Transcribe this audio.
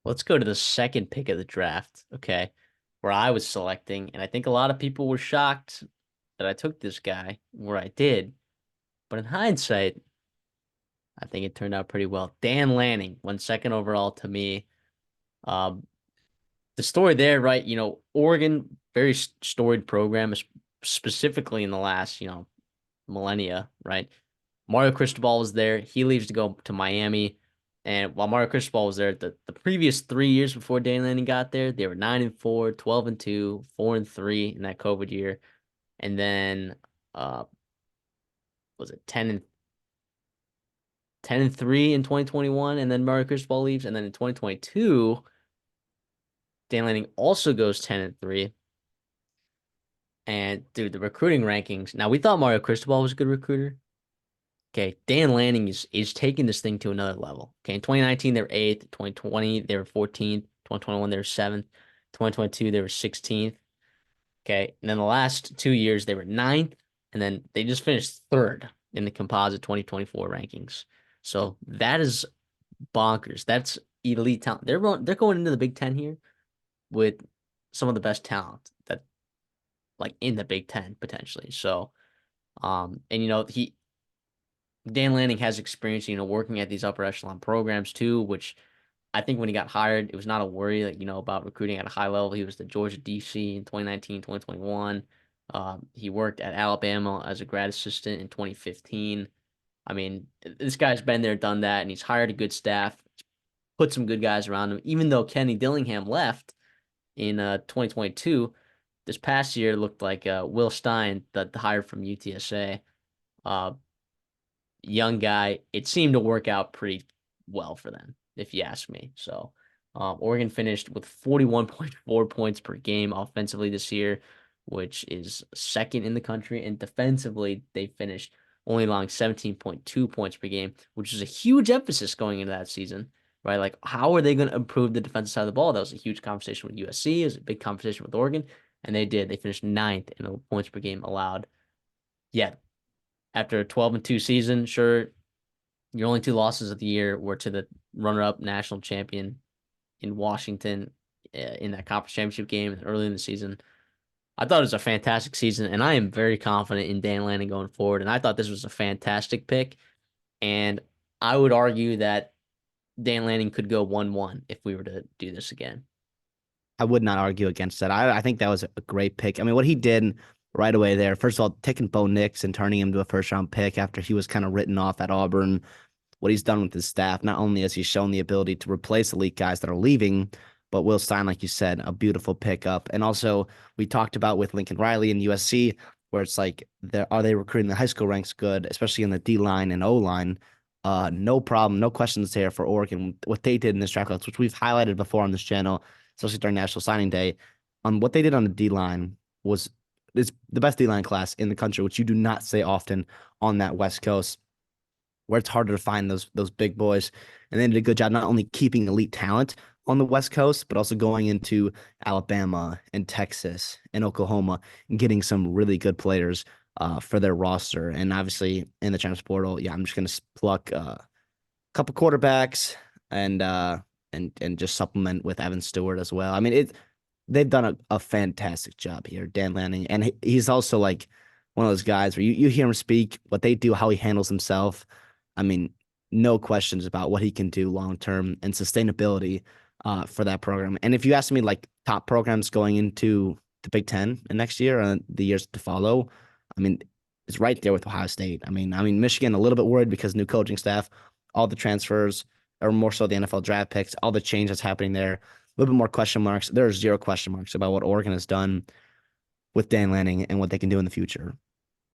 Let's go to the second pick of the draft, okay, where I was selecting, and I think a lot of people were shocked that I took this guy where I did. But in hindsight, I think it turned out pretty well. Dan Lanning went second overall to me. Um, the story there, right? Oregon, very storied program, specifically in the last, millennia, right? Mario Cristobal was there. He leaves to go to Miami. And while Mario Cristobal was there, the previous 3 years before Dan Lanning got there, they were 9-4, 12-2, 4-3 in that COVID year. And then was it 10-3 in 2021? And then Mario Cristobal leaves. And then in 2022, Dan Lanning also goes 10-3. And dude, the recruiting rankings. Now we thought Mario Cristobal was a good recruiter. Okay, Dan Lanning is taking this thing to another level. Okay, in 2019 they were eighth, 2020 they were 14th, 2021 they were seventh, 2022 they were 16th. Okay, and then the last 2 years they were ninth, and then they just finished third in the composite 2024 rankings. So that is bonkers. That's elite talent. They're going into the Big Ten here with some of the best talent that like in the Big Ten potentially. So and he Dan Lanning has experience, working at these upper echelon programs too, which I think when he got hired, it was not a worry, like, about recruiting at a high level. He was the Georgia DC in 2019, 2021. He worked at Alabama as a grad assistant in 2015. I mean, this guy's been there, done that, and he's hired a good staff, put some good guys around him. Even though Kenny Dillingham left in 2022, this past year looked like Will Stein, the hire from UTSA. Uh, Young guy. It seemed to work out pretty well for them, if you ask me. So, Oregon finished with 41.4 points per game offensively this year, which is second in the country. And defensively, they finished only allowing 17.2 points per game, which is a huge emphasis going into that season, right? Like, how are they going to improve the defensive side of the ball? That was a huge conversation with USC. It was a big conversation with Oregon, and they did. They finished ninth in the points per game allowed. Yeah, after a 12-2 season, sure, your only two losses of the year were to the runner-up national champion in Washington in that conference championship game early in the season. I thought it was a fantastic season, and I am very confident in Dan Lanning going forward. And I thought this was a fantastic pick. And I would argue that Dan Lanning could go 1-1 if we were to do this again. I would not argue against that. I think that was a great pick. I mean, what he did right away there, first of all, taking Bo Nix and turning him to a first round pick after he was kind of written off at Auburn, what he's done with his staff, not only has he shown the ability to replace elite guys that are leaving, but Will Stein, like you said, a beautiful pickup. And also, we talked about with Lincoln Riley and USC, where it's like, are they recruiting the high school ranks good, especially in the D line and O line? No problem, no questions there for Oregon. What they did in this draft class, which we've highlighted before on this channel, especially during National Signing Day, on what they did on the D line was is the best D line class in the country, which you do not say often on that West Coast, where it's harder to find those big boys. And they did a good job not only keeping elite talent on the West Coast, but also going into Alabama and Texas and Oklahoma and getting some really good players for their roster. And obviously in the transfer portal, yeah, I'm just gonna pluck a couple quarterbacks and and just supplement with Evan Stewart as well. I mean, they've done a fantastic job here, Dan Lanning, and he's also like one of those guys where you hear him speak, what they do, how he handles himself. I mean, no questions about what he can do long term and sustainability for that program. And if you ask me, like top programs going into the Big Ten and next year and the years to follow, I mean, it's right there with Ohio State. I mean, Michigan a little bit worried because new coaching staff, all the transfers, or more so the NFL draft picks, all the change that's happening there. A little bit more question marks. There are zero question marks about what Oregon has done with Dan Lanning and what they can do in the future.